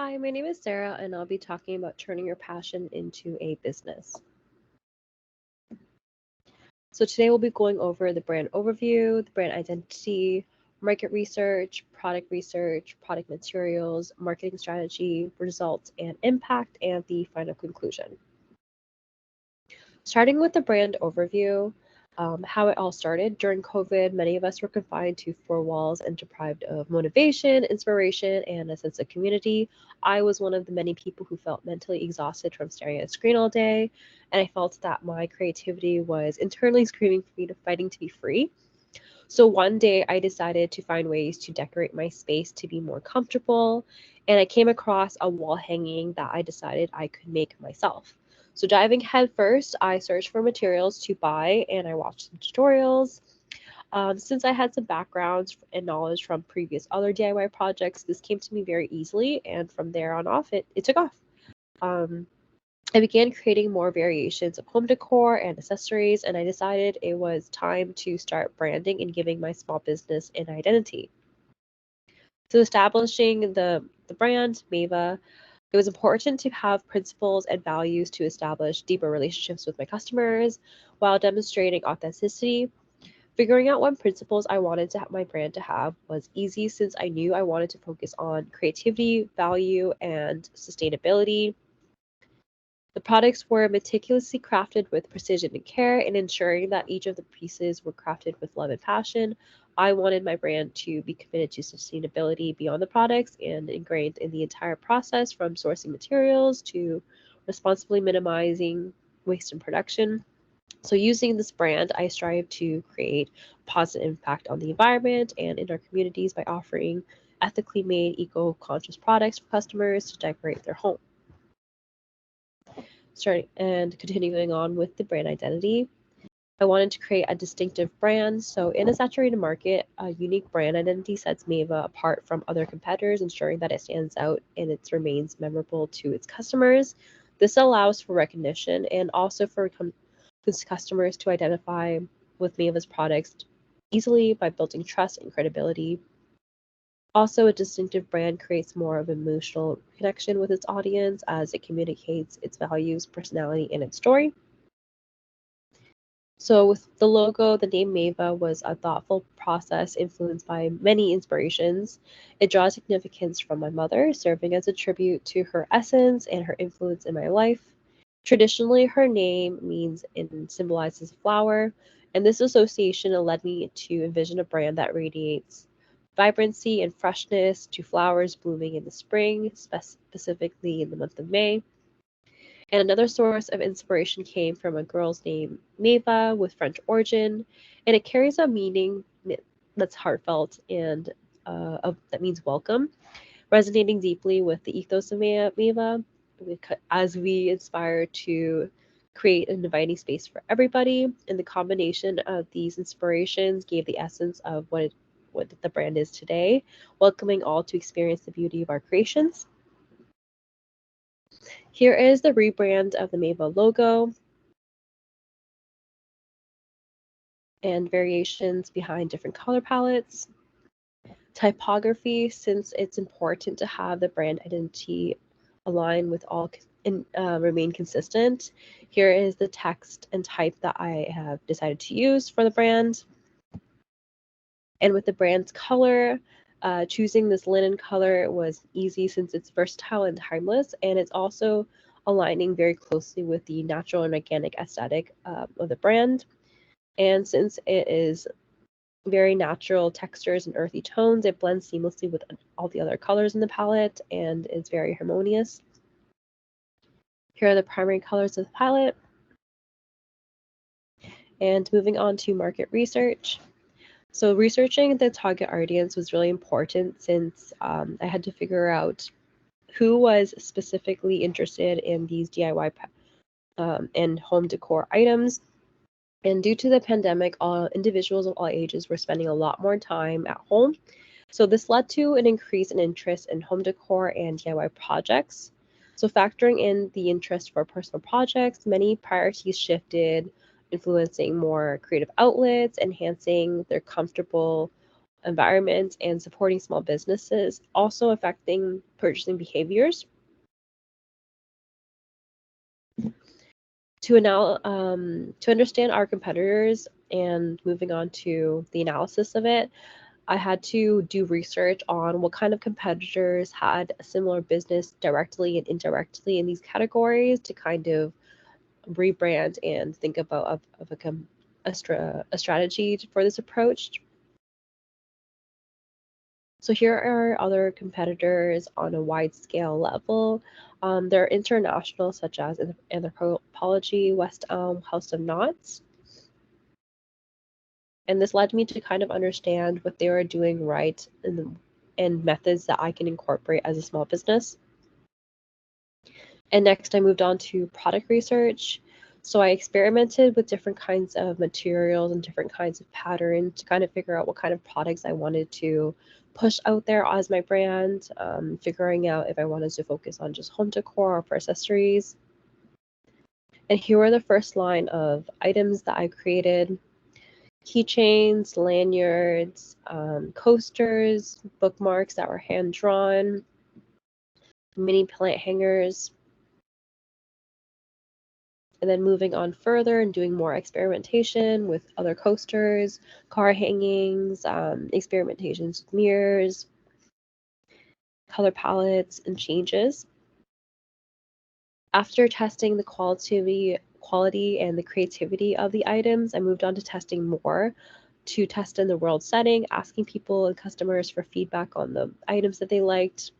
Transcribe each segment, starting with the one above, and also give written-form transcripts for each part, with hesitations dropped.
Hi, my name is Sarah, and I'll be talking about turning your passion into a business. So, today we'll be going over the brand overview, the brand identity, research, product materials, marketing strategy, results and impact, and the final conclusion. Starting with the brand overview, how it all started. During COVID, many of us were confined to four walls and deprived of motivation, inspiration, and a sense of community. I was one of the many people who felt mentally exhausted from staring at a screen all day, and I felt that my creativity was internally screaming for me to fighting to be free. So one day I decided to find ways to decorate my space to be more comfortable, and I came across a wall hanging that I decided I could make myself. So diving headfirst, I searched for materials to buy and I watched some tutorials. Since I had some backgrounds and knowledge from previous other DIY projects, this came to me very easily, and from there on off, it took off. Um, I began creating more variations of home decor and accessories, and I decided it was time to start branding and giving my small business an identity. So, establishing the brand, Mava, it was important to have principles and values to establish deeper relationships with my customers while demonstrating authenticity. Figuring out what principles I wanted to have my brand to have was easy since I knew I wanted to focus on creativity, value, and sustainability. The products were meticulously crafted with precision and care, and ensuring that each of the pieces were crafted with love and passion. I wanted my brand to be committed to sustainability beyond the products and ingrained in the entire process from sourcing materials to responsibly minimizing waste in production. So, using this brand, I strive to create positive impact on the environment and in our communities by offering ethically made, eco conscious products for customers to decorate their home. Starting and continuing on with the brand identity. I wanted to create a distinctive brand. So, in a saturated market, a unique brand identity sets Mava apart from other competitors, ensuring that it stands out and it remains memorable to its customers. This allows for recognition and also for customers to identify with Mava's products easily by building trust and credibility. Also, a distinctive brand creates more of an emotional connection with its audience as it communicates its values, personality, and its story. So, with the logo, the name Mava was a thoughtful process influenced by many inspirations. It draws significance from my mother, serving as a tribute to her essence and her influence in my life. Traditionally, her name means and symbolizes a flower, and this association led me to envision a brand that radiates vibrancy and freshness to flowers blooming in the spring, specifically in the month of May. And another source of inspiration came from a girl's name, Meva, with French origin, and it carries a meaning that's heartfelt and that means welcome, resonating deeply with the ethos of Meva as we inspire to create an inviting space for everybody. And the combination of these inspirations gave the essence of what the brand is today, welcoming all to experience the beauty of our creations. Here is the rebrand of the Mava logo and variations behind different color palettes. Typography, since it's important to have the brand identity align with all and remain consistent. Here is the text and type that I have decided to use for the brand. And with the brand's color, choosing this linen color was easy since it's versatile and timeless, and it's also aligning very closely with the natural and organic aesthetic of the brand. And since it is very natural textures and earthy tones, it blends seamlessly with all the other colors in the palette and is very harmonious. Here are the primary colors of the palette. And moving on to market research. So researching the target audience was really important since I had to figure out who was specifically interested in these DIY and home decor items. And due to the pandemic, all individuals of all ages were spending a lot more time at home. So this led to an increase in interest in home decor and DIY projects. So factoring in the interest for personal projects, many priorities shifted, influencing more creative outlets, enhancing their comfortable environment and supporting small businesses, also affecting purchasing behaviors. To understand our competitors and moving on to the analysis of it, I had to do research on what kind of competitors had a similar business directly and indirectly in these categories to kind of rebrand and think about a strategy for this approach. So here are other competitors on a wide scale level. They're international, such as Anthropologie, West Elm, House of Knots. And this led me to kind of understand what they were doing right and methods that I can incorporate as a small business. And next, I moved on to product research. So I experimented with different kinds of materials and different kinds of patterns to kind of figure out what kind of products I wanted to push out there as my brand, figuring out if I wanted to focus on just home decor or for accessories. And here were the first line of items that I created: keychains, lanyards, coasters, bookmarks that were hand drawn, mini plant hangers. And then moving on further and doing more experimentation with other coasters, car hangings, experimentations with mirrors, color palettes, and changes. After testing the quality and the creativity of the items, I moved on to testing more, to test in the world setting, asking people and customers for feedback on the items that they liked.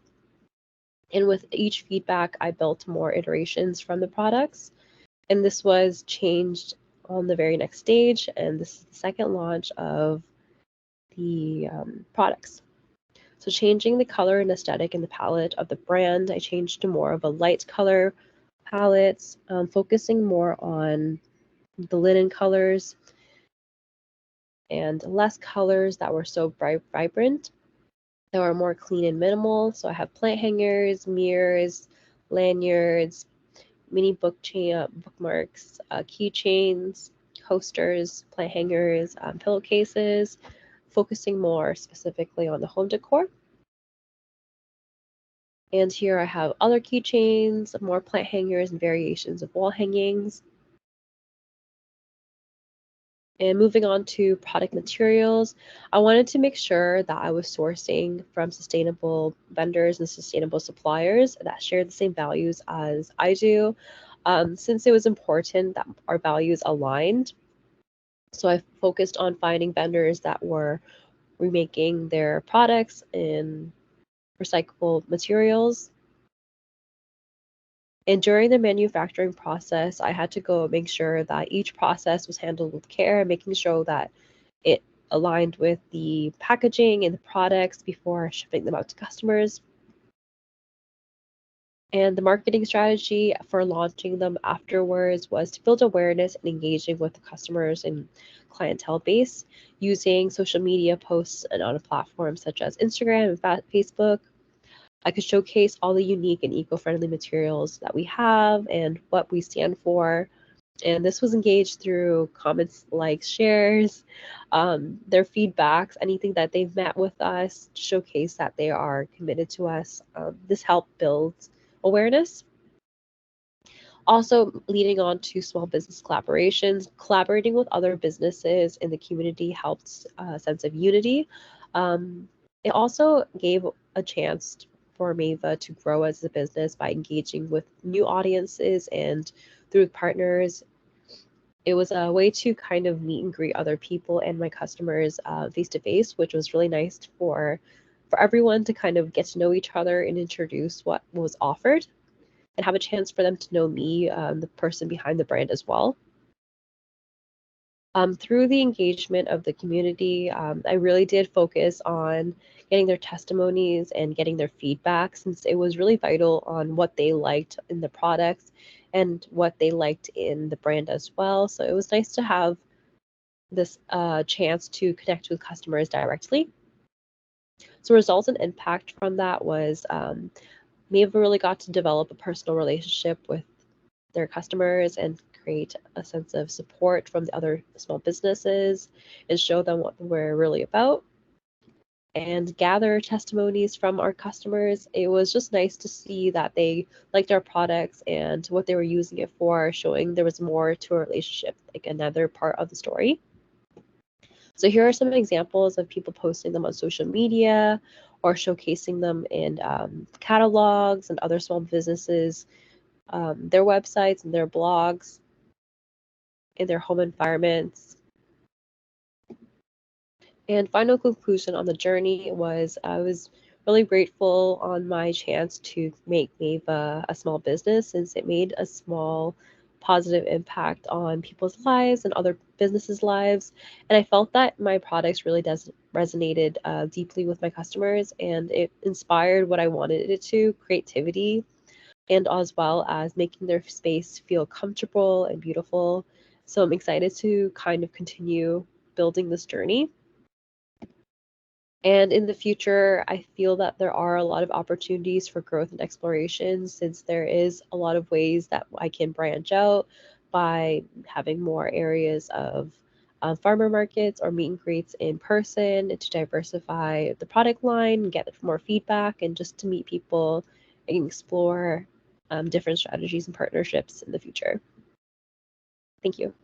And with each feedback, I built more iterations from the products. And this was changed on the very next stage, and this is the second launch of the products. So changing the color and aesthetic and the palette of the brand, I changed to more of a light color palettes, focusing more on the linen colors and less colors that were so vibrant, that were more clean and minimal. So I have plant hangers, mirrors, lanyards, mini bookmarks, keychains, coasters, plant hangers, pillowcases, focusing more specifically on the home decor. And here I have other keychains, more plant hangers, and variations of wall hangings. And moving on to product materials, I wanted to make sure that I was sourcing from sustainable vendors and sustainable suppliers that share the same values as I do, since it was important that our values aligned. So I focused on finding vendors that were remaking their products in recyclable materials. And during the manufacturing process, I had to go make sure that each process was handled with care, making sure that it aligned with the packaging and the products before shipping them out to customers. And the marketing strategy for launching them afterwards was to build awareness and engaging with the customers and clientele base using social media posts and on a platform such as Instagram and Facebook. I could showcase all the unique and eco-friendly materials that we have and what we stand for. And this was engaged through comments, likes, shares, their feedbacks, anything that they've met with us, to showcase that they are committed to us. This helped build awareness. Also, leading on to small business collaborations, collaborating with other businesses in the community helped a sense of unity. It also gave a chance for Mava to grow as a business by engaging with new audiences and through partners. It was a way to kind of meet and greet other people and my customers face to face, which was really nice for everyone to kind of get to know each other and introduce what was offered, and have a chance for them to know me, the person behind the brand as well. Through the engagement of the community, I really did focus on getting their testimonies and getting their feedback, since it was really vital on what they liked in the products and what they liked in the brand as well. So it was nice to have this chance to connect with customers directly. So results and impact from that was Mava really got to develop a personal relationship with their customers and create a sense of support from the other small businesses and show them what we're really about. and gather testimonies from our customers. It was just nice to see that they liked our products and what they were using it for, showing there was more to a relationship, like another part of the story. So here are some examples of people posting them on social media or showcasing them in catalogs and other small businesses, their websites and their blogs, in their home environments. And final conclusion on the journey was I was really grateful on my chance to make Mava a small business, since it made a small positive impact on people's lives and other businesses' lives. And I felt that my products really does resonated deeply with my customers, and it inspired what I wanted it to, creativity, and as well as making their space feel comfortable and beautiful. So I'm excited to kind of continue building this journey. And in the future, I feel that there are a lot of opportunities for growth and exploration, since there is a lot of ways that I can branch out by having more areas of farmer markets or meet and greets in person to diversify the product line, get more feedback, and just to meet people and explore different strategies and partnerships in the future. Thank you.